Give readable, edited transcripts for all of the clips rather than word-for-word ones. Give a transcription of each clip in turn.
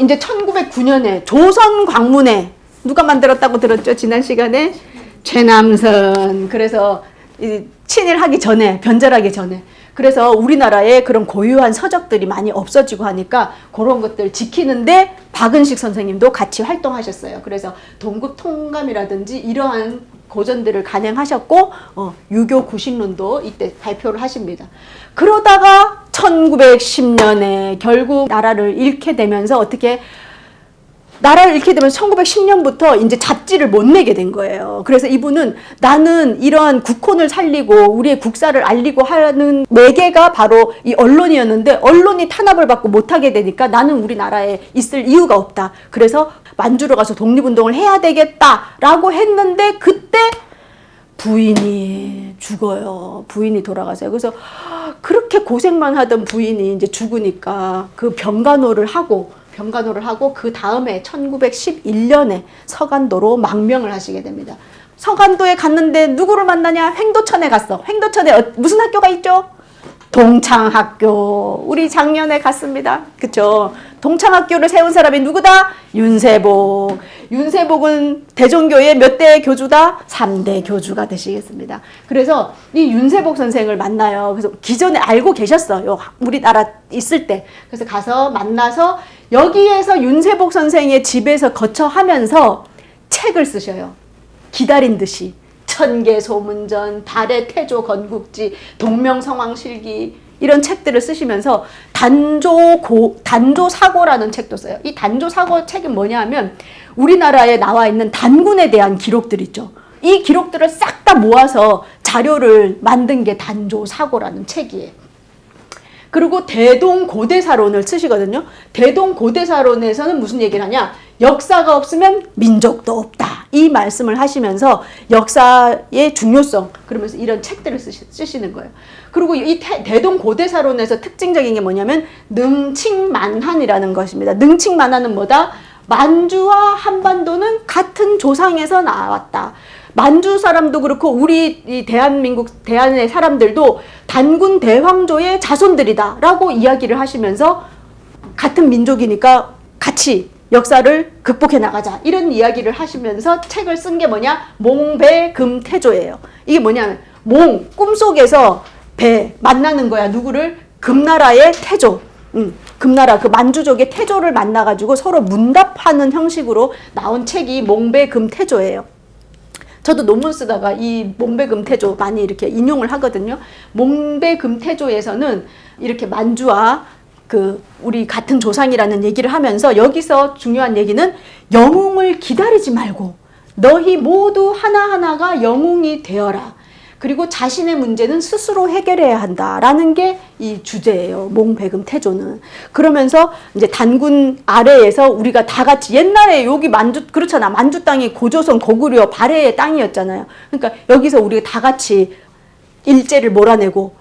이제 1909년에 조선 광문에 누가 만들었다고 들었죠? 지난 시간에 최남선. 그래서 친일하기 전에, 변절하기 전에. 그래서 우리나라에 그런 고유한 서적들이 많이 없어지고 하니까 그런 것들 지키는데 박은식 선생님도 같이 활동하셨어요. 그래서 동국통감이라든지 이러한 고전들을 간행하셨고 유교 구신론도 이때 발표를 하십니다. 그러다가 1910년에 결국 나라를 잃게 되면서 나라를 잃게 되면서 1910년부터 이제 잡지를 못 내게 된 거예요. 그래서 이분은 나는 이러한 국혼을 살리고 우리의 국사를 알리고 하는 매개가 바로 이 언론이었는데 언론이 탄압을 받고 못하게 되니까 나는 우리나라에 있을 이유가 없다. 그래서 만주로 가서 독립운동을 해야 되겠다라고 했는데 그때 부인이 죽어요. 부인이 돌아가세요. 그래서 그렇게 고생만 하던 부인이 이제 죽으니까 그 병간호를 하고 그 다음에 1911년에 서간도로 망명을 하시게 됩니다. 서간도에 갔는데 누구를 만나냐? 횡도천에 갔어. 횡도천에 무슨 학교가 있죠? 동창학교. 우리 작년에 갔습니다. 그쵸? 동창학교를 세운 사람이 누구다? 윤세복. 윤세복은 대종교의 몇 대 교주다? 3대 교주가 되시겠습니다. 그래서 이 윤세복 선생을 만나요. 그래서 기존에 알고 계셨어요. 우리나라 있을 때. 그래서 가서 만나서 여기에서 윤세복 선생의 집에서 거처하면서 책을 쓰셔요. 기다린 듯이. 천계소문전, 달의 태조 건국지, 동명성황실기 이런 책들을 쓰시면서 단조사고라는 책도 써요. 이 단조사고 책은 뭐냐 하면 우리나라에 나와 있는 단군에 대한 기록들 있죠. 이 기록들을 싹 다 모아서 자료를 만든 게 단조사고라는 책이에요. 그리고 대동고대사론을 쓰시거든요. 대동고대사론에서는 무슨 얘기를 하냐? 역사가 없으면 민족도 없다. 이 말씀을 하시면서 역사의 중요성, 그러면서 이런 책들을 쓰시는 거예요. 그리고 이 대동고대사론에서 특징적인 게 뭐냐면 능칭만한이라는 것입니다. 능칭만한은 뭐다? 만주와 한반도는 같은 조상에서 나왔다. 만주 사람도 그렇고 우리 이 대한의 사람들도 단군 대황조의 자손들이다 라고 이야기를 하시면서 같은 민족이니까 같이 역사를 극복해 나가자 이런 이야기를 하시면서 책을 쓴 게 뭐냐? 몽배금태조예요. 이게 뭐냐면 꿈속에서 배 만나는 거야. 누구를? 금나라의 태조. 금나라 그 만주족의 태조를 만나가지고 서로 문답하는 형식으로 나온 책이 몽배금태조예요. 저도 논문 쓰다가 이 몽배금태조 많이 이렇게 인용을 하거든요. 몽배금태조에서는 이렇게 만주와 우리 같은 조상이라는 얘기를 하면서 여기서 중요한 얘기는 영웅을 기다리지 말고 너희 모두 하나하나가 영웅이 되어라. 그리고 자신의 문제는 스스로 해결해야 한다라는 게 이 주제예요. 몽배금태조는. 그러면서 이제 단군 아래에서 우리가 다 같이 옛날에 여기 만주 그렇잖아. 만주 땅이 고조선 고구려 발해의 땅이었잖아요. 그러니까 여기서 우리가 다 같이 일제를 몰아내고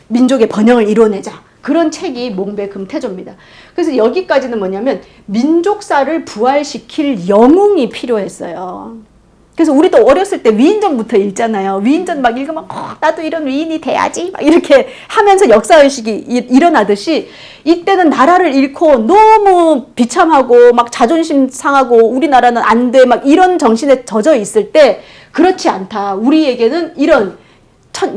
민족의 번영을 이뤄내자. 그런 책이 몽배금태조입니다. 그래서 여기까지는 뭐냐면 민족사를 부활시킬 영웅이 필요했어요. 그래서 우리도 어렸을 때 위인전부터 읽잖아요. 위인전 막 읽으면 나도 이런 위인이 돼야지 막 이렇게 하면서 역사의식이 일어나듯이 이때는 나라를 잃고 너무 비참하고 막 자존심 상하고 우리나라는 안 돼 막 이런 정신에 젖어 있을 때 그렇지 않다. 우리에게는 이런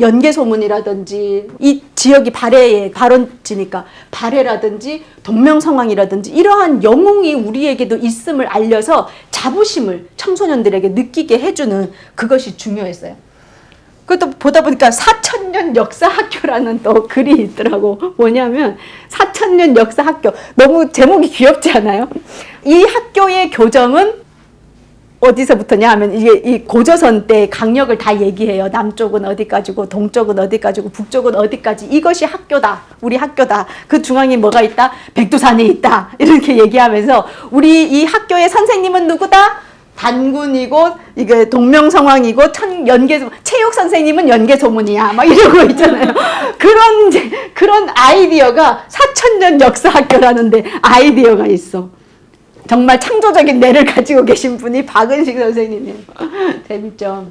연개소문이라든지 이 지역이 발해의 발원지니까 발해라든지 동명성황이라든지 이러한 영웅이 우리에게도 있음을 알려서 자부심을 청소년들에게 느끼게 해주는 그것이 중요했어요. 그것도 보다 보니까 4,000년 역사학교라는 또 글이 있더라고. 뭐냐면 4,000년 역사학교. 너무 제목이 귀엽지 않아요? 이 학교의 교정은 어디서부터냐 하면 이게 이 고조선 때 강력을 다 얘기해요. 남쪽은 어디까지고 동쪽은 어디까지고 북쪽은 어디까지. 이것이 학교다. 우리 학교다. 그 중앙에 뭐가 있다? 백두산이 있다. 이렇게 얘기하면서 우리 이 학교의 선생님은 누구다? 단군이고 이게 동명성황이고 체육 선생님은 연개소문이야. 막 이러고 있잖아요. 그런 아이디어가 4,000년 역사학교라는데 아이디어가 있어. 정말 창조적인 뇌를 가지고 계신 분이 박은식 선생님이에요. 재밌죠?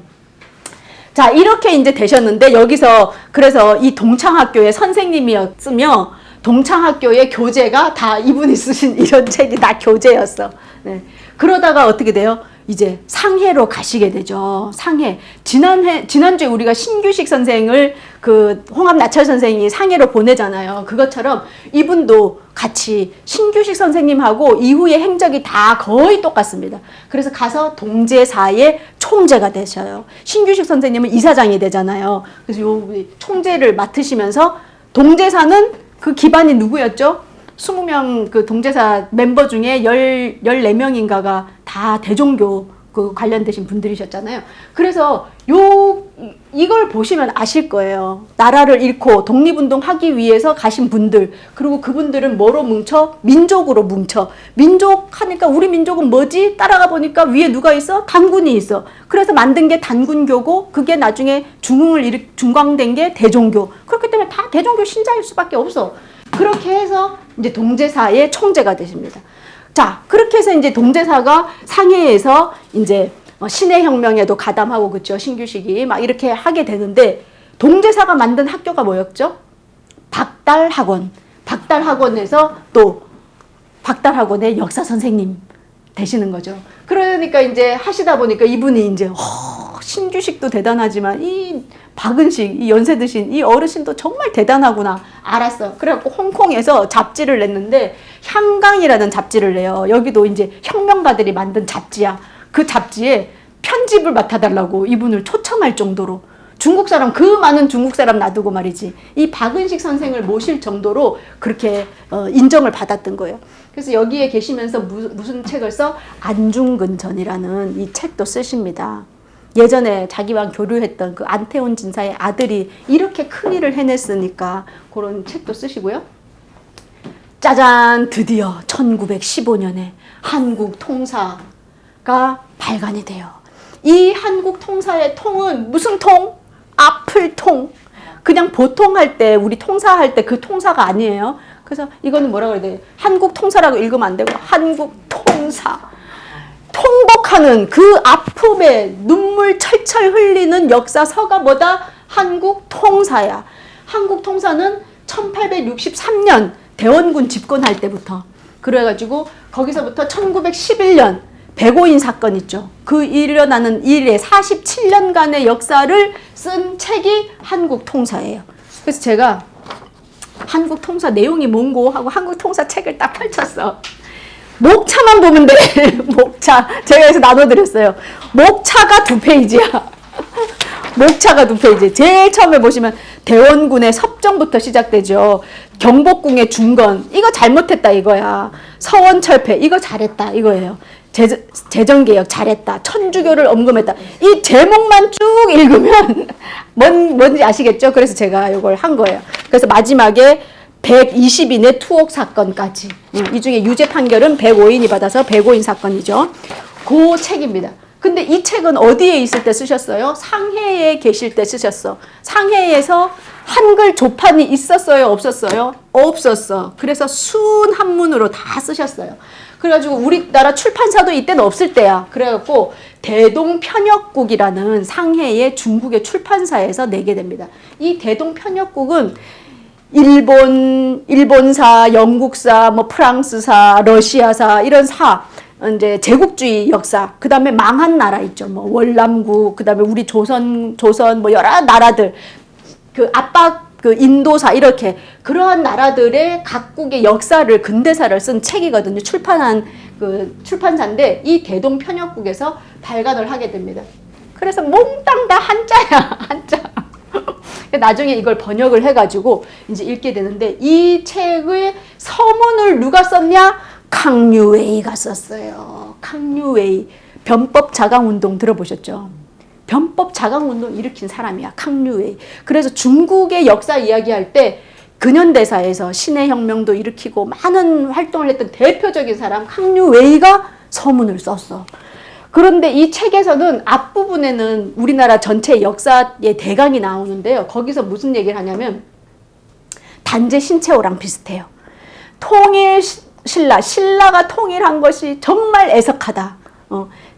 자, 이렇게 이제 되셨는데 여기서 그래서 이 동창학교의 선생님이었으며 동창학교의 교재가 다 이분이 쓰신 이런 책이 다 교재였어. 네. 그러다가 어떻게 돼요? 이제 상해로 가시게 되죠. 상해. 지난주에 우리가 신규식 선생을 그 홍합나철 선생이 상해로 보내잖아요. 그것처럼 이분도 같이 신규식 선생님하고 이후의 행적이 다 거의 똑같습니다. 그래서 가서 동제사의 총재가 되셔요. 신규식 선생님은 이사장이 되잖아요. 그래서 요 총재를 맡으시면서 동제사는 그 기반이 누구였죠? 20명 그 동제사 멤버 중에 14명인가가 다 대종교 그 관련되신 분들이셨잖아요. 그래서 이걸 보시면 아실 거예요. 나라를 잃고 독립운동 하기 위해서 가신 분들, 그리고 그분들은 뭐로 뭉쳐? 민족으로 뭉쳐. 민족 하니까 우리 민족은 뭐지? 따라가 보니까 위에 누가 있어? 단군이 있어. 그래서 만든 게 단군교고, 그게 나중에 중광된 게 대종교. 그렇기 때문에 다 대종교 신자일 수밖에 없어. 그렇게 해서 이제 동제사의 총재가 되십니다. 자, 그렇게 해서 이제 동제사가 상해에서 이제 신해혁명에도 가담하고, 그쵸? 신규식이 막 이렇게 하게 되는데, 동제사가 만든 학교가 뭐였죠? 박달학원. 박달학원에서 또 박달학원의 역사 선생님 되시는 거죠. 그러니까 이제 하시다 보니까 이분이 이제 신규식도 대단하지만 이 박은식, 이 연세 드신 이 어르신도 정말 대단하구나 알았어. 그래갖고 홍콩에서 잡지를 냈는데, 향강이라는 잡지를 내요. 여기도 이제 혁명가들이 만든 잡지야. 그 잡지에 편집을 맡아달라고 이분을 초청할 정도로, 중국 사람, 그 많은 중국 사람 놔두고 말이지, 이 박은식 선생을 모실 정도로 그렇게 인정을 받았던 거예요. 그래서 여기에 계시면서 무슨 책을 써? 안중근전이라는 이 책도 쓰십니다. 예전에 자기와 교류했던 그 안태훈 진사의 아들이 이렇게 큰 일을 해냈으니까 그런 책도 쓰시고요. 짜잔! 드디어 1915년에 한국 통사가 발간이 돼요. 이 한국 통사의 통은 무슨 통? 앞을 통. 그냥 보통 할 때, 우리 통사할 때 그 통사가 아니에요. 그래서 이거는 뭐라 그래야 돼? 한국 통사라고 읽으면 안 되고 한국 통사. 통곡하는 그 아픔에 눈물 철철 흘리는 역사서가 뭐다? 한국 통사야. 한국 통사는 1863년 대원군 집권할 때부터, 그래가지고 거기서부터 1911년 백오인 사건 있죠. 그 일어나는 일에 47년간의 역사를 쓴 책이 한국 통사예요. 그래서 제가 한국 통사 내용이 뭔고 하고 한국 통사 책을 딱 펼쳤어. 목차만 보면 돼. 목차. 제가 그래서 나눠드렸어요. 목차가 2페이지야. 목차가 2페이지. 제일 처음에 보시면 대원군의 섭정부터 시작되죠. 경복궁의 중건. 이거 잘못했다 이거야. 서원철폐. 이거 잘했다 이거예요. 재정개혁 잘했다. 천주교를 언급했다. 이 제목만 쭉 읽으면 뭔지 아시겠죠? 그래서 제가 이걸 한 거예요. 그래서 마지막에 120인의 투옥 사건까지. 이 중에 유죄 판결은 105인이 받아서 105인 사건이죠. 그 책입니다. 근데 이 책은 어디에 있을 때 쓰셨어요? 상해에 계실 때 쓰셨어. 상해에서 한글 조판이 있었어요? 없었어요? 없었어. 그래서 순한문으로 다 쓰셨어요. 그래가지고 우리나라 출판사도 이때는 없을 때야. 그래갖고 대동편역국이라는 상해의 중국의 출판사에서 내게 됩니다. 이 대동편역국은 일본사, 영국사, 뭐 프랑스사, 러시아사 이런 사, 이제 제국주의 역사, 그 다음에 망한 나라 있죠. 뭐 월남국, 그 다음에 우리 조선 뭐 여러 나라들, 그 압박, 그 인도사 이렇게 그러한 나라들의 각국의 역사를, 근대사를 쓴 책이거든요. 출판한 그 출판사인데 이 대동편역국에서 발간을 하게 됩니다. 그래서 몽땅 다 한자야, 한자. 나중에 이걸 번역을 해가지고 이제 읽게 되는데, 이 책의 서문을 누가 썼냐? 강유웨이가 썼어요. 강유웨이. 변법 자강운동 들어보셨죠? 변법 자강운동 일으킨 사람이야, 강유웨이. 그래서 중국의 역사 이야기할 때 근현대사에서 신해혁명도 일으키고 많은 활동을 했던 대표적인 사람 강유웨이가 서문을 썼어. 그런데 이 책에서는 앞부분에는 우리나라 전체 역사의 대강이 나오는데요. 거기서 무슨 얘기를 하냐면 단재 신채호랑 비슷해요. 신라가 통일한 것이 정말 애석하다.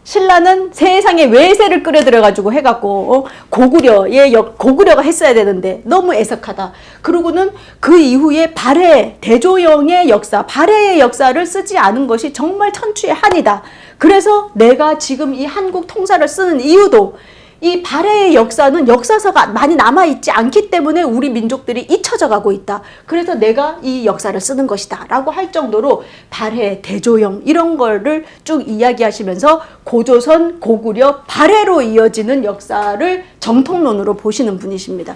신라는 세상에 외세를 끌어들여가지고 해갖고 고구려가 했어야 되는데 너무 애석하다. 그러고는 그 이후에 발해 대조영의 역사, 발해의 역사를 쓰지 않은 것이 정말 천추의 한이다. 그래서 내가 지금 이 한국 통사를 쓰는 이유도 이 발해의 역사는 역사서가 많이 남아있지 않기 때문에 우리 민족들이 잊혀져 가고 있다. 그래서 내가 이 역사를 쓰는 것이다 라고 할 정도로 발해, 대조영 이런 거를 쭉 이야기하시면서 고조선, 고구려, 발해로 이어지는 역사를 정통론으로 보시는 분이십니다.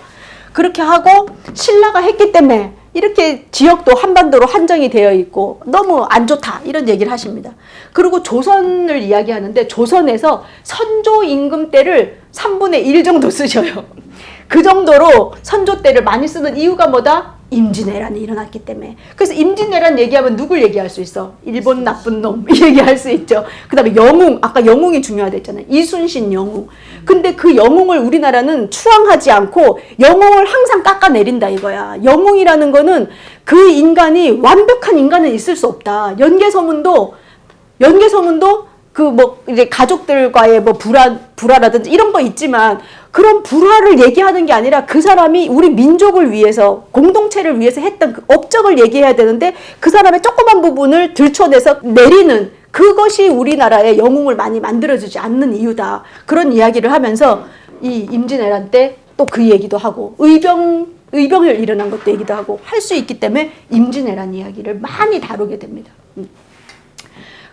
그렇게 하고 신라가 했기 때문에 이렇게 지역도 한반도로 한정이 되어 있고 너무 안 좋다 이런 얘기를 하십니다. 그리고 조선을 이야기하는데 조선에서 선조 임금 때를 3분의 1 정도 쓰셔요. 그 정도로 선조 때를 많이 쓰는 이유가 뭐다? 임진왜란이 일어났기 때문에. 그래서 임진왜란 얘기하면 누굴 얘기할 수 있어? 일본 나쁜 놈 얘기할 수 있죠. 그 다음에 영웅, 아까 영웅이 중요하다 했잖아요. 이순신 영웅. 근데 그 영웅을 우리나라는 추앙하지 않고 영웅을 항상 깎아내린다 이거야. 영웅이라는 거는 그 인간이 완벽한 인간은 있을 수 없다. 연개서문도 그 뭐 이제 가족들과의 뭐 불화라든지 이런 거 있지만 그런 불화를 얘기하는 게 아니라 그 사람이 우리 민족을 위해서 공동체를 위해서 했던 그 업적을 얘기해야 되는데 그 사람의 조그만 부분을 들춰내서 내리는 그것이 우리나라의 영웅을 많이 만들어주지 않는 이유다. 그런 이야기를 하면서 이 임진왜란 때 또 그 얘기도 하고 의병을 일어난 것도 얘기도 하고 할 수 있기 때문에 임진왜란 이야기를 많이 다루게 됩니다.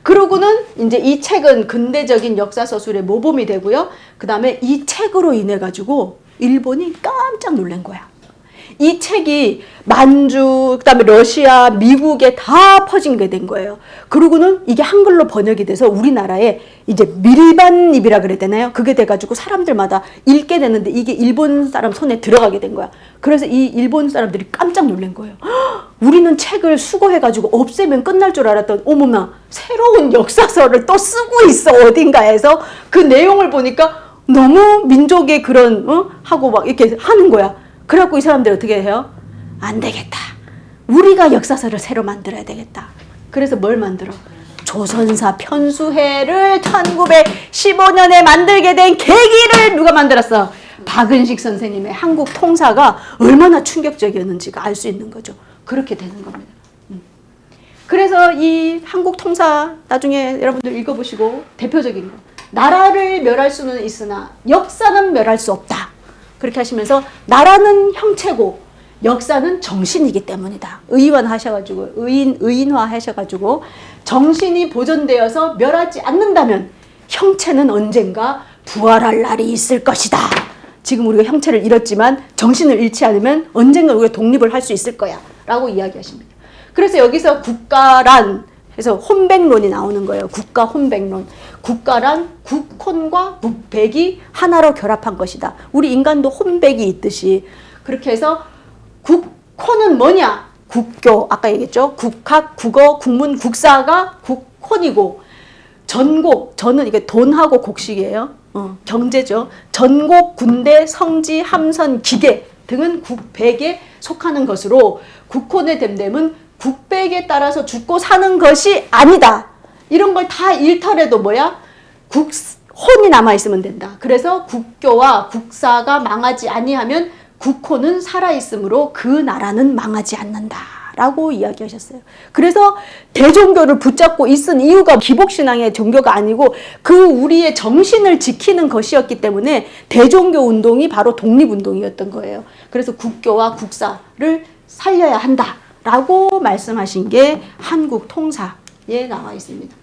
그러고는 이제 이 책은 근대적인 역사서술의 모범이 되고요. 그 다음에 이 책으로 인해 가지고 일본이 깜짝 놀란 거야. 이 책이 만주, 그 다음에 러시아, 미국에 다 퍼지게 된 거예요. 그러고는 이게 한글로 번역이 돼서 우리나라에 이제 밀반입이라 그래야 되나요? 그게 돼가지고 사람들마다 읽게 되는데 이게 일본 사람 손에 들어가게 된 거야. 그래서 이 일본 사람들이 깜짝 놀란 거예요. 우리는 책을 수거해가지고 없애면 끝날 줄 알았던 어머나 새로운 역사서를 또 쓰고 있어 어딘가에서 그 내용을 보니까 너무 민족의 그런 하고 막 이렇게 하는 거야. 그래갖고 이 사람들이 어떻게 해요? 안 되겠다. 우리가 역사서를 새로 만들어야 되겠다. 그래서 뭘 만들어? 조선사 편수회를 1915년에 만들게 된 계기를 누가 만들었어? 박은식 선생님의 한국 통사가 얼마나 충격적이었는지가 알 수 있는 거죠. 그렇게 되는 겁니다. 그래서 이 한국 통사 나중에 여러분들 읽어보시고 대표적인 거. 나라를 멸할 수는 있으나 역사는 멸할 수 없다. 그렇게 하시면서 나라는 형체고 역사는 정신이기 때문이다. 의인화 하셔가지고 정신이 보존되어서 멸하지 않는다면 형체는 언젠가 부활할 날이 있을 것이다. 지금 우리가 형체를 잃었지만 정신을 잃지 않으면 언젠가 우리가 독립을 할 수 있을 거야 라고 이야기하십니다. 그래서 여기서 국가란 해서 혼백론이 나오는 거예요. 국가 혼백론. 국가란 국혼과 국백이 하나로 결합한 것이다. 우리 인간도 혼백이 있듯이 그렇게 해서 국혼은 뭐냐? 국교, 아까 얘기했죠. 국학, 국어, 국문, 국사가 국혼이고 전곡, 저는 이게 돈하고 곡식이에요. 경제죠. 전곡, 군대, 성지, 함선, 기계 등은 국백에 속하는 것으로 국혼의 됨됨은 국백에 따라서 죽고 사는 것이 아니다. 이런 걸 다 잃더라도 뭐야? 혼이 남아있으면 된다. 그래서 국교와 국사가 망하지 아니하면 국호는 살아있으므로 그 나라는 망하지 않는다. 라고 이야기하셨어요. 그래서 대종교를 붙잡고 있은 이유가 기복신앙의 종교가 아니고 그 우리의 정신을 지키는 것이었기 때문에 대종교 운동이 바로 독립운동이었던 거예요. 그래서 국교와 국사를 살려야 한다. 라고 말씀하신 게 한국 통사에 나와 있습니다.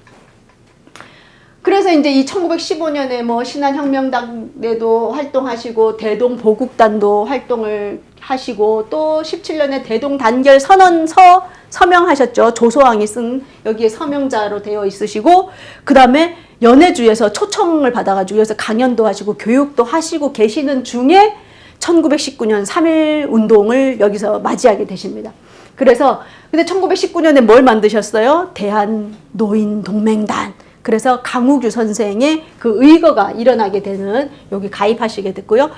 그래서 이제 이 1915년에 뭐 신한혁명당에도 활동하시고 대동보국단도 활동을 하시고 또 17년에 대동단결 선언서 서명하셨죠. 조소왕이 쓴 여기에 서명자로 되어 있으시고 그 다음에 연해주에서 초청을 받아가지고 여기서 강연도 하시고 교육도 하시고 계시는 중에 1919년 3.1 운동을 여기서 맞이하게 되십니다. 그래서 근데 1919년에 뭘 만드셨어요? 대한노인동맹단. 그래서 강우규 선생의 그 의거가 일어나게 되는 여기 가입하시게 됐고요.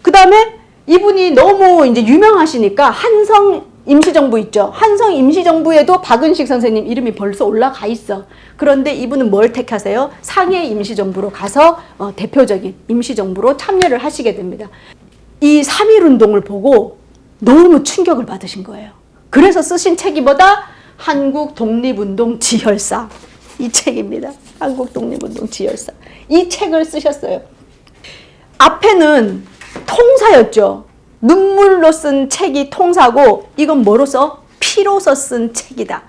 그 다음에 이분이 너무 이제 유명하시니까 한성 임시정부 있죠. 한성 임시정부에도 박은식 선생님 이름이 벌써 올라가 있어. 그런데 이분은 뭘 택하세요? 상해 임시정부로 가서 대표적인 임시정부로 참여를 하시게 됩니다. 이 3.1운동을 보고 너무 충격을 받으신 거예요. 그래서 쓰신 책이 뭐다? 한국 독립운동 지혈사. 이 책입니다. 한국 독립운동 지혈사. 이 책을 쓰셨어요. 앞에는 통사였죠. 눈물로 쓴 책이 통사고 이건 뭐로써? 피로서 쓴 책이다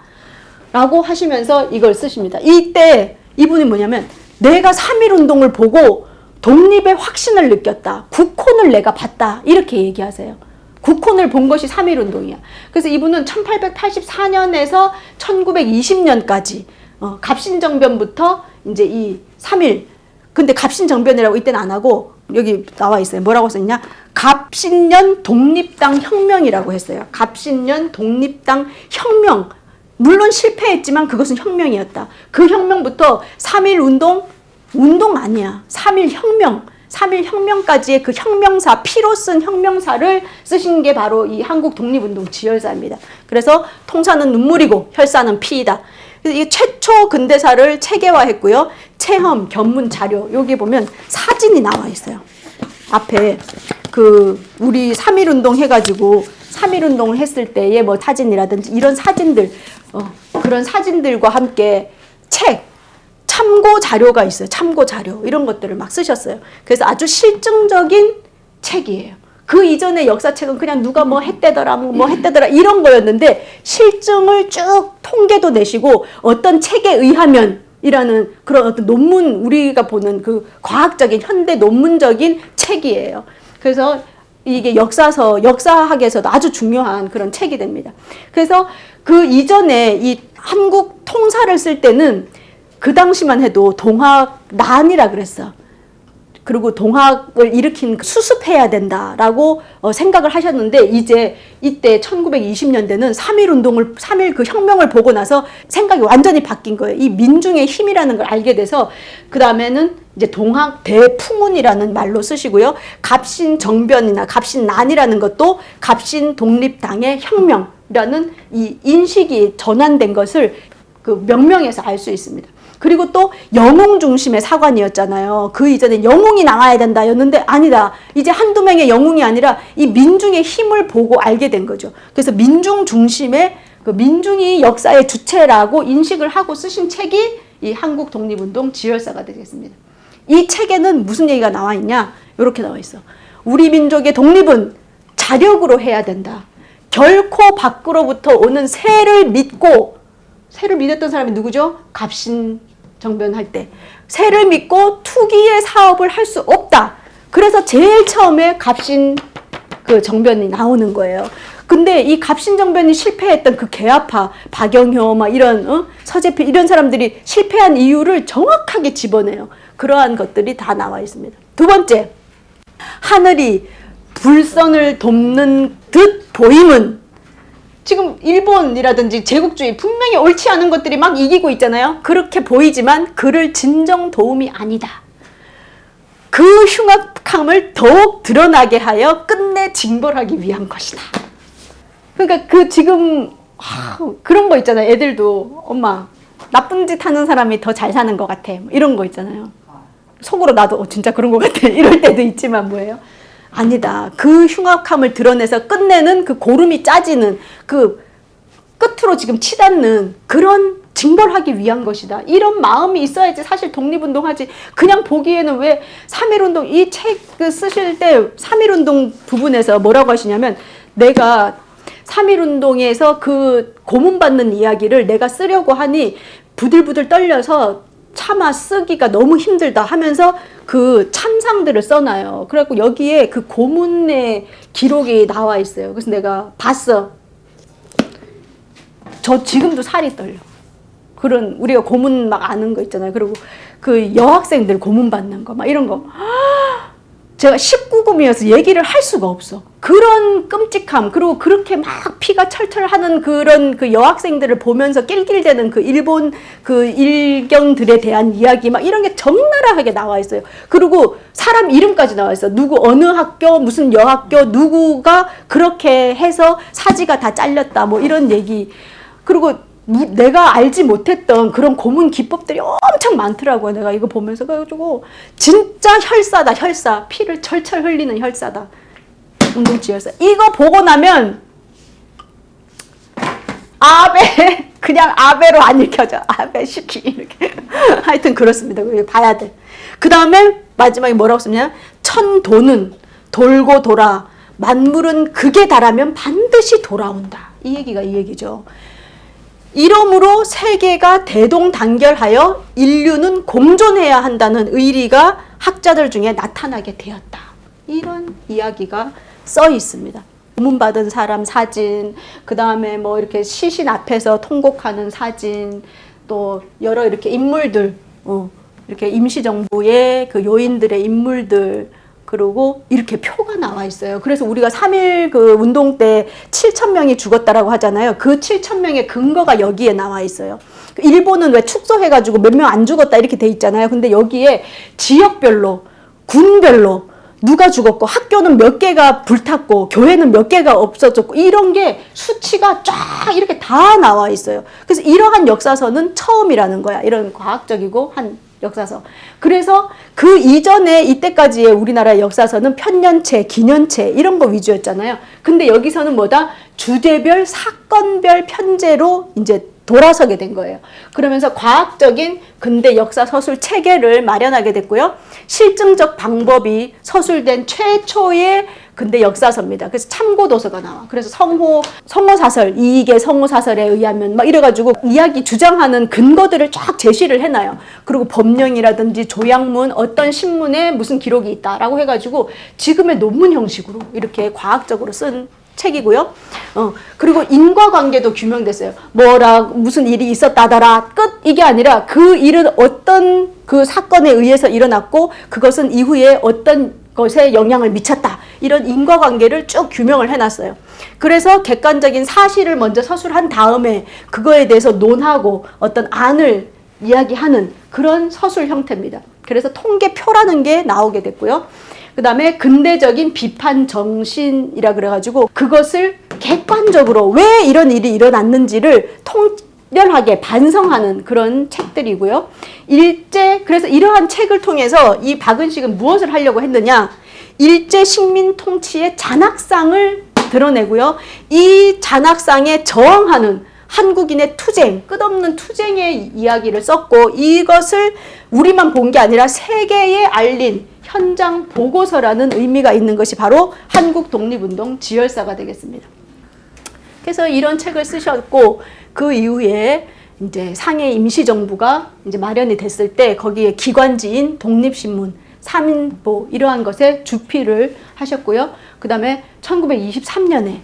라고 하시면서 이걸 쓰십니다. 이때 이분이 뭐냐면 내가 3.1운동을 보고 독립의 확신을 느꼈다. 국혼을 내가 봤다. 이렇게 얘기하세요. 국혼을 본 것이 3.1운동이야. 그래서 이분은 1884년에서 1920년까지 갑신정변부터 이제 이 3.1 근데 갑신정변이라고 이때는 안 하고 여기 나와 있어요. 뭐라고 썼냐? 갑신년 독립당 혁명이라고 했어요. 갑신년 독립당 혁명. 물론 실패했지만 그것은 혁명이었다. 그 혁명부터 3.1운동, 운동 아니야. 3.1 혁명. 3.1 혁명까지의 그 혁명사, 피로 쓴 혁명사를 쓰신 게 바로 이 한국 독립운동 지혈사입니다. 그래서 통사는 눈물이고 혈사는 피이다. 이 최초 근대사를 체계화했고요. 체험, 견문 자료 여기 보면 사진이 나와 있어요. 앞에 그 우리 3.1운동 해가지고 3.1운동을 했을 때의 뭐 사진이라든지 이런 사진들 그런 사진들과 함께 책 참고 자료가 있어요. 참고 자료 이런 것들을 막 쓰셨어요. 그래서 아주 실증적인 책이에요. 그 이전의 역사책은 그냥 누가 뭐 했대더라 뭐 했대더라 이런 거였는데 실증을 쭉 통계도 내시고 어떤 책에 의하면 이라는 그런 어떤 논문 우리가 보는 그 과학적인 현대 논문적인 책이에요. 그래서 이게 역사학에서도 아주 중요한 그런 책이 됩니다. 그래서 그 이전에 이 한국 통사를 쓸 때는 그 당시만 해도 동학난이라 그랬어. 그리고 동학을 일으킨 수습해야 된다라고 생각을 하셨는데 이제 이때 1920년대는 3.1운동을 그 혁명을 보고 나서 생각이 완전히 바뀐 거예요. 이 민중의 힘이라는 걸 알게 돼서 그 다음에는 이제 동학 대풍운이라는 말로 쓰시고요. 갑신정변이나 갑신난이라는 것도 갑신독립당의 혁명이라는 이 인식이 전환된 것을 그 명명에서 알 수 있습니다. 그리고 또 영웅 중심의 사관이었잖아요. 그 이전에 영웅이 나와야 된다였는데 아니다. 이제 한두 명의 영웅이 아니라 이 민중의 힘을 보고 알게 된 거죠. 그래서 민중 중심의 그 민중이 역사의 주체라고 인식을 하고 쓰신 책이 이 한국 독립운동 지혈사가 되겠습니다. 이 책에는 무슨 얘기가 나와 있냐? 이렇게 나와 있어. 우리 민족의 독립은 자력으로 해야 된다. 결코 밖으로부터 오는 세를 믿고 세를 믿었던 사람이 누구죠? 갑신정변할 때. 세를 믿고 투기의 사업을 할 수 없다. 그래서 제일 처음에 갑신 그 정변이 나오는 거예요. 근데 이 갑신정변이 실패했던 그 개화파, 박영효, 막 이런, 서재필 이런 사람들이 실패한 이유를 정확하게 집어내요. 그러한 것들이 다 나와 있습니다. 두 번째, 하늘이 불선을 돕는 듯 보임은 지금 일본이라든지 제국주의 분명히 옳지 않은 것들이 막 이기고 있잖아요. 그렇게 보이지만 그를 진정 도움이 아니다. 그 흉악함을 더욱 드러나게 하여 끝내 징벌하기 위한 것이다. 그러니까 그 지금 그런 거 있잖아요. 애들도 엄마 나쁜 짓 하는 사람이 더 잘 사는 것 같아. 이런 거 있잖아요. 속으로 나도 진짜 그런 것 같아. 이럴 때도 있지만 뭐예요? 아니다. 그 흉악함을 드러내서 끝내는 그 고름이 짜지는 그 끝으로 지금 치닫는 그런 징벌하기 위한 것이다. 이런 마음이 있어야지 사실 독립운동하지. 그냥 보기에는 왜 3.1운동 이 책 쓰실 때 3.1운동 부분에서 뭐라고 하시냐면 내가 3.1운동에서 그 고문받는 이야기를 내가 쓰려고 하니 부들부들 떨려서 차마 쓰기가 너무 힘들다 하면서 그 참상들을 써놔요. 그래갖고 여기에 그 고문의 기록이 나와 있어요. 그래서 내가 봤어. 저 지금도 살이 떨려. 그런 우리가 고문 막 아는 거 있잖아요. 그리고 그 여학생들 고문 받는 거 막 이런 거 제가 19금이어서 얘기를 할 수가 없어. 그런 끔찍함, 그리고 그렇게 막 피가 철철 하는 그런 그 여학생들을 보면서 낄낄대는 그 일본 그 일경들에 대한 이야기, 막 이런 게 적나라하게 나와 있어요. 그리고 사람 이름까지 나와 있어. 누구, 어느 학교, 무슨 여학교, 누구가 그렇게 해서 사지가 다 잘렸다, 뭐 이런 얘기. 그리고 내가 알지 못했던 그런 고문 기법들이 엄청 많더라고요. 내가 이거 보면서. 그래가지고 진짜 혈사다, 혈사. 피를 철철 흘리는 혈사다. 운동치 혈사. 이거 보고 나면 아베, 그냥 아베로 안 읽혀져. 아베 시키 이렇게. 하여튼 그렇습니다. 봐야 돼. 그 다음에 마지막에 뭐라고 쓰냐? 천도는 돌고 돌아 만물은 극에 달하면 반드시 돌아온다. 이 얘기가 이 얘기죠. 이러므로 세계가 대동단결하여 인류는 공존해야 한다는 의리가 학자들 중에 나타나게 되었다. 이런 이야기가 써 있습니다. 고문받은 사람 사진, 그 다음에 뭐 이렇게 시신 앞에서 통곡하는 사진, 또 여러 이렇게 인물들, 이렇게 임시정부의 그 요인들의 인물들, 그리고 이렇게 표가 나와 있어요. 그래서 우리가 3.1 그 운동 때 7,000명이 죽었다라고 하잖아요. 그 7,000명의 근거가 여기에 나와 있어요. 일본은 왜 축소해가지고 몇 명 안 죽었다 이렇게 돼 있잖아요. 근데 여기에 지역별로, 군별로 누가 죽었고, 학교는 몇 개가 불탔고, 교회는 몇 개가 없어졌고, 이런 게 수치가 쫙 이렇게 다 나와 있어요. 그래서 이러한 역사서는 처음이라는 거야. 이런 과학적이고 한 역사서. 그래서 그 이전에 이때까지의 우리나라의 역사서는 편년체, 기년체 이런 거 위주였잖아요. 근데 여기서는 뭐다? 주제별, 사건별 편제로 이제 돌아서게 된 거예요. 그러면서 과학적인 근대 역사 서술 체계를 마련하게 됐고요. 실증적 방법이 서술된 최초의 근대 역사서입니다. 그래서 참고 도서가 나와. 그래서 성호사설, 이익의 성호사설에 의하면 막 이래가지고 이야기 주장하는 근거들을 쫙 제시를 해놔요. 그리고 법령이라든지 조약문, 어떤 신문에 무슨 기록이 있다라고 해가지고 지금의 논문 형식으로 이렇게 과학적으로 쓴 책이고요. 그리고 인과관계도 규명됐어요. 무슨 일이 있었다더라. 끝. 이게 아니라 그 일은 어떤 그 사건에 의해서 일어났고 그것은 이후에 어떤 것에 영향을 미쳤다. 이런 인과관계를 쭉 규명을 해놨어요. 그래서 객관적인 사실을 먼저 서술한 다음에 그거에 대해서 논하고 어떤 안을 이야기하는 그런 서술 형태입니다. 그래서 통계표라는 게 나오게 됐고요. 그 다음에 근대적인 비판 정신이라 그래가지고 그것을 객관적으로 왜 이런 일이 일어났는지를 통렬하게 반성하는 그런 책들이고요. 그래서 이러한 책을 통해서 이 박은식은 무엇을 하려고 했느냐? 일제 식민 통치의 잔악상을 드러내고요. 이 잔악상에 저항하는 한국인의 투쟁, 끝없는 투쟁의 이야기를 썼고 이것을 우리만 본 게 아니라 세계에 알린 현장 보고서라는 의미가 있는 것이 바로 한국 독립운동 지열사가 되겠습니다. 그래서 이런 책을 쓰셨고 그 이후에 이제 상해 임시정부가 이제 마련이 됐을 때 거기에 기관지인 독립신문, 3인보 이러한 것에 주필을 하셨고요. 그 다음에 1923년에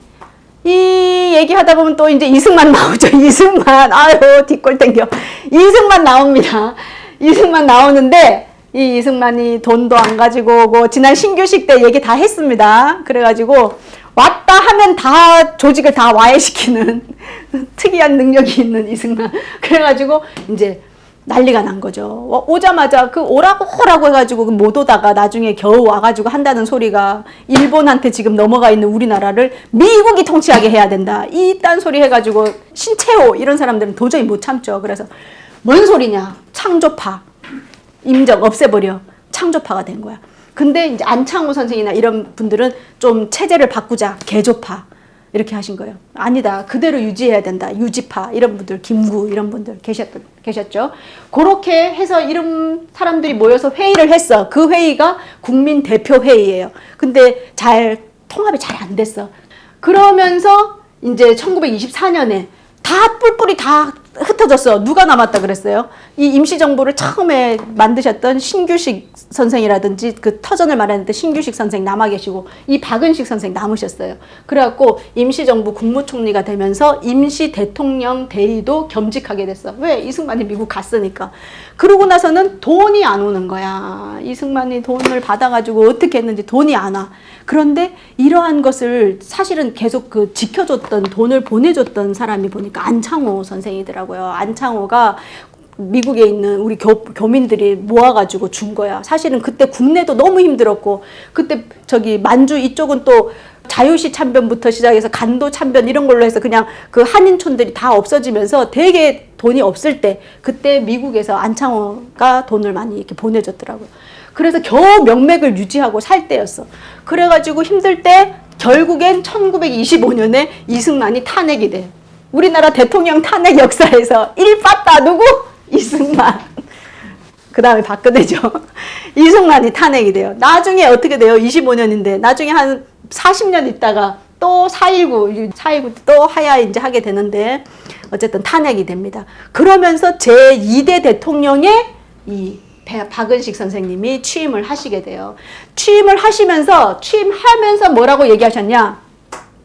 이 얘기하다 보면 또 이제 이승만 나오죠. 이승만, 아유 뒷골 땡겨. 이승만 나옵니다. 이승만 나오는데 이 이승만이 돈도 안 가지고 오고 지난 신규식 때 얘기 다 했습니다. 그래가지고 왔다 하면 다 조직을 다 와해시키는 특이한 능력이 있는 이승만. 그래가지고 이제 난리가 난 거죠. 오자마자 그 오라고 해가지고 못 오다가 나중에 겨우 와가지고 한다는 소리가 일본한테 지금 넘어가 있는 우리나라를 미국이 통치하게 해야 된다. 이딴 소리 해가지고 신채호 이런 사람들은 도저히 못 참죠. 그래서 뭔 소리냐? 창조파. 임정 없애버려. 창조파가 된 거야. 근데 이제 안창호 선생이나 이런 분들은 좀 체제를 바꾸자. 개조파. 이렇게 하신 거예요. 아니다. 그대로 유지해야 된다. 유지파. 이런 분들, 김구 이런 분들 계셨죠. 그렇게 해서 이런 사람들이 모여서 회의를 했어. 그 회의가 국민대표회의예요. 근데 통합이 잘 안 됐어. 그러면서 이제 1924년에 다 뿔뿔이 다 흩어졌어. 누가 남았다 그랬어요? 이 임시정부를 처음에 만드셨던 신규식 선생이라든지 그 터전을 마련했던 신규식 선생 남아 계시고 이 박은식 선생 남으셨어요. 그래갖고 임시정부 국무총리가 되면서 임시 대통령 대리도 겸직하게 됐어. 왜? 이승만이 미국 갔으니까. 그러고 나서는 돈이 안 오는 거야. 이승만이 돈을 받아가지고 어떻게 했는지 돈이 안 와. 그런데 이러한 것을 사실은 계속 그 지켜줬던 돈을 보내줬던 사람이 보니까 안창호 선생이더라고요. 안창호가 미국에 있는 우리 교민들이 모아가지고 준 거야. 사실은 그때 국내도 너무 힘들었고 그때 저기 만주 이쪽은 또 자유시 참변부터 시작해서 간도 참변 이런 걸로 해서 그냥 그 한인촌들이 다 없어지면서 되게 돈이 없을 때 그때 미국에서 안창호가 돈을 많이 이렇게 보내줬더라고요. 그래서 겨우 명맥을 유지하고 살 때였어. 그래가지고 힘들 때 결국엔 1925년에 이승만이 탄핵이 돼. 우리나라 대통령 탄핵 역사에서 1빠따 누구? 이승만. 그 다음에 박근혜죠. 이승만이 탄핵이 돼요. 나중에 어떻게 돼요? 25년인데 나중에 한 40년 있다가 또 4.19 또 하야 이제 하게 되는데 어쨌든 탄핵이 됩니다. 그러면서 제2대 대통령의 이 박은식 선생님이 취임을 하시게 돼요. 취임하면서 뭐라고 얘기하셨냐?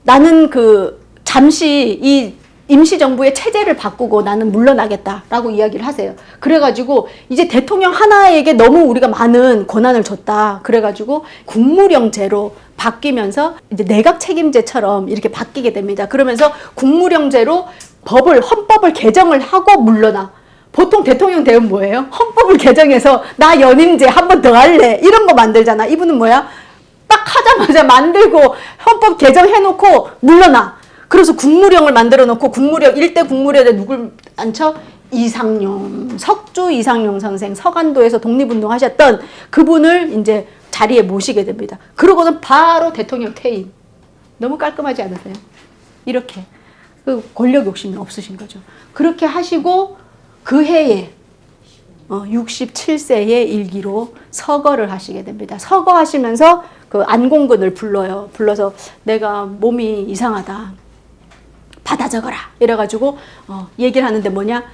나는 그 잠시 이 임시정부의 체제를 바꾸고 나는 물러나겠다라고 이야기를 하세요. 그래가지고 이제 대통령 하나에게 너무 우리가 많은 권한을 줬다. 그래가지고 국무령제로 바뀌면서 이제 내각 책임제처럼 이렇게 바뀌게 됩니다. 그러면서 국무령제로 헌법을 개정을 하고 물러나. 보통 대통령 되면 뭐예요? 헌법을 개정해서 나 연임제 한 번 더 할래. 이런 거 만들잖아. 이분은 뭐야? 딱 하자마자 만들고 헌법 개정해놓고 물러나. 그래서 국무령을 만들어 놓고 일대 국무령에 누굴 앉혀? 이상용, 석주 이상용 선생, 서간도에서 독립운동 하셨던 그분을 이제 자리에 모시게 됩니다. 그러고는 바로 대통령 퇴임. 너무 깔끔하지 않으세요? 이렇게. 그 권력 욕심이 없으신 거죠. 그렇게 하시고 그 해에 67세의 일기로 서거를 하시게 됩니다. 서거하시면서 그 안공근을 불러요. 불러서 내가 몸이 이상하다. 받아 적어라. 이래가지고 얘기를 하는데 뭐냐?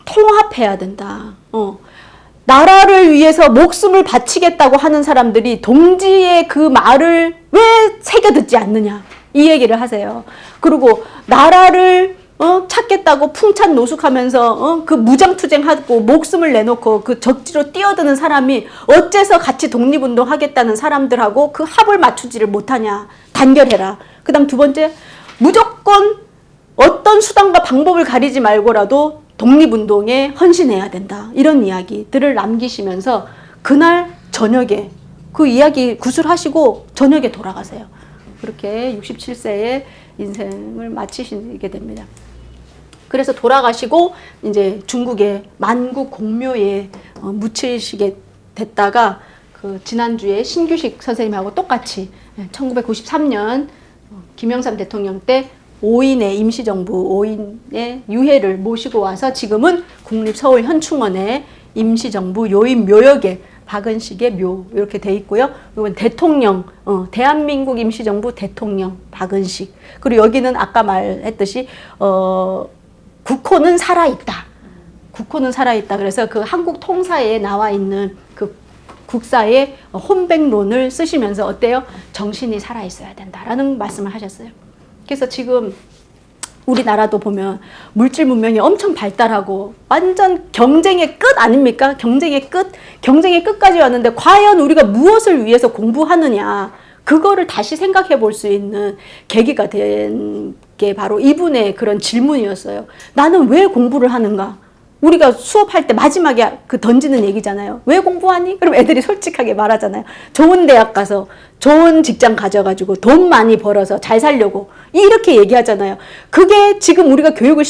통합해야 된다. 나라를 위해서 목숨을 바치겠다고 하는 사람들이 동지의 그 말을 왜 새겨듣지 않느냐. 이 얘기를 하세요. 그리고 나라를 찾겠다고 풍찬 노숙하면서 그 무장투쟁하고 목숨을 내놓고 그 적지로 뛰어드는 사람이 어째서 같이 독립운동 하겠다는 사람들하고 그 합을 맞추지를 못하냐. 단결해라. 그 다음 두 번째, 무조건 어떤 수단과 방법을 가리지 말고라도 독립운동에 헌신해야 된다. 이런 이야기들을 남기시면서 그날 저녁에 그 이야기 구술하시고 저녁에 돌아가세요. 그렇게 67세의 인생을 마치시게 됩니다. 그래서 돌아가시고 이제 중국의 만국 공묘에 묻히시게 됐다가 그 지난주에 신규식 선생님하고 똑같이 1993년 김영삼 대통령 때 5인의 임시정부 5인의 유해를 모시고 와서 지금은 국립서울현충원에 임시정부 요인 묘역에 박은식의 묘 이렇게 돼 있고요. 이건 대통령, 대한민국 임시정부 대통령 박은식. 그리고 여기는 아까 말했듯이 국호는 살아있다. 국호는 살아있다. 그래서 그 한국 통사에 나와 있는 그 국사의 혼백론을 쓰시면서 어때요? 정신이 살아있어야 된다라는 말씀을 하셨어요. 그래서 지금 우리나라도 보면 물질 문명이 엄청 발달하고 완전 경쟁의 끝 아닙니까? 경쟁의 끝까지 왔는데 과연 우리가 무엇을 위해서 공부하느냐 그거를 다시 생각해 볼 수 있는 계기가 된 게 바로 이분의 그런 질문이었어요. 나는 왜 공부를 하는가? 우리가 수업할 때 마지막에 그 던지는 얘기잖아요. 왜 공부하니? 그럼 애들이 솔직하게 말하잖아요. 좋은 대학 가서 좋은 직장 가져가지고 돈 많이 벌어서 잘 살려고 이렇게 얘기하잖아요. 그게 지금 우리가 교육을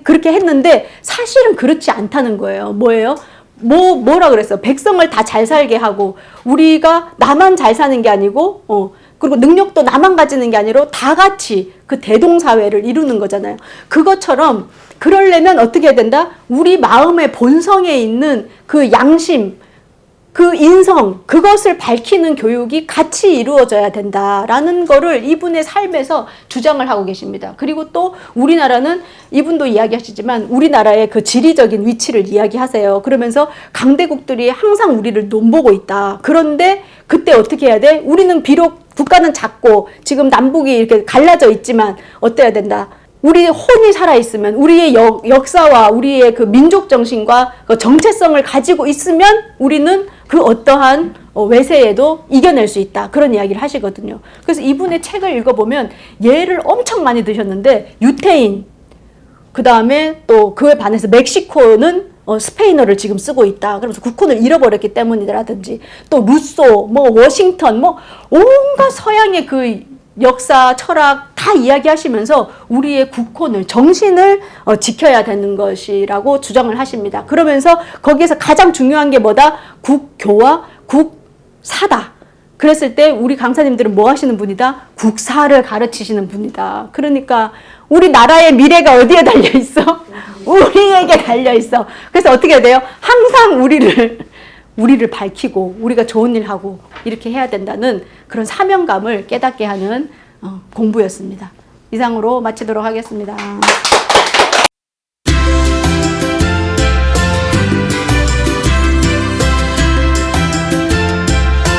그렇게 했는데 사실은 그렇지 않다는 거예요. 뭐예요? 뭐라 그랬어? 백성을 다 잘 살게 하고 우리가 나만 잘 사는 게 아니고 그리고 능력도 나만 가지는 게 아니라 다 같이 그 대동사회를 이루는 거잖아요. 그것처럼 그러려면 어떻게 해야 된다? 우리 마음의 본성에 있는 그 양심, 그 인성, 그것을 밝히는 교육이 같이 이루어져야 된다라는 거를 이분의 삶에서 주장을 하고 계십니다. 그리고 또 우리나라는 이분도 이야기하시지만 우리나라의 그 지리적인 위치를 이야기하세요. 그러면서 강대국들이 항상 우리를 논보고 있다. 그런데 그때 어떻게 해야 돼? 우리는 비록 국가는 작고 지금 남북이 이렇게 갈라져 있지만 어때야 된다? 우리의 혼이 살아있으면 우리의 역사와 우리의 그 민족 정신과 그 정체성을 가지고 있으면 우리는 그 어떠한 외세에도 이겨낼 수 있다. 그런 이야기를 하시거든요. 그래서 이분의 책을 읽어보면 예를 엄청 많이 드셨는데 유태인, 그 다음에 또 그에 반해서 멕시코는 스페인어를 지금 쓰고 있다. 그러면서 국혼을 잃어버렸기 때문이라든지 또 루소, 뭐 워싱턴, 뭐 온갖 서양의 그 역사, 철학 다 이야기하시면서 우리의 국혼을, 정신을 지켜야 되는 것이라고 주장을 하십니다. 그러면서 거기에서 가장 중요한 게 뭐다? 국교와 국사다. 그랬을 때 우리 강사님들은 뭐 하시는 분이다? 국사를 가르치시는 분이다. 그러니까 우리 나라의 미래가 어디에 달려 있어? 우리에게 달려 있어. 그래서 어떻게 해야 돼요? 항상 우리를 밝히고 우리가 좋은 일 하고 이렇게 해야 된다는 그런 사명감을 깨닫게 하는 공부였습니다. 이상으로 마치도록 하겠습니다.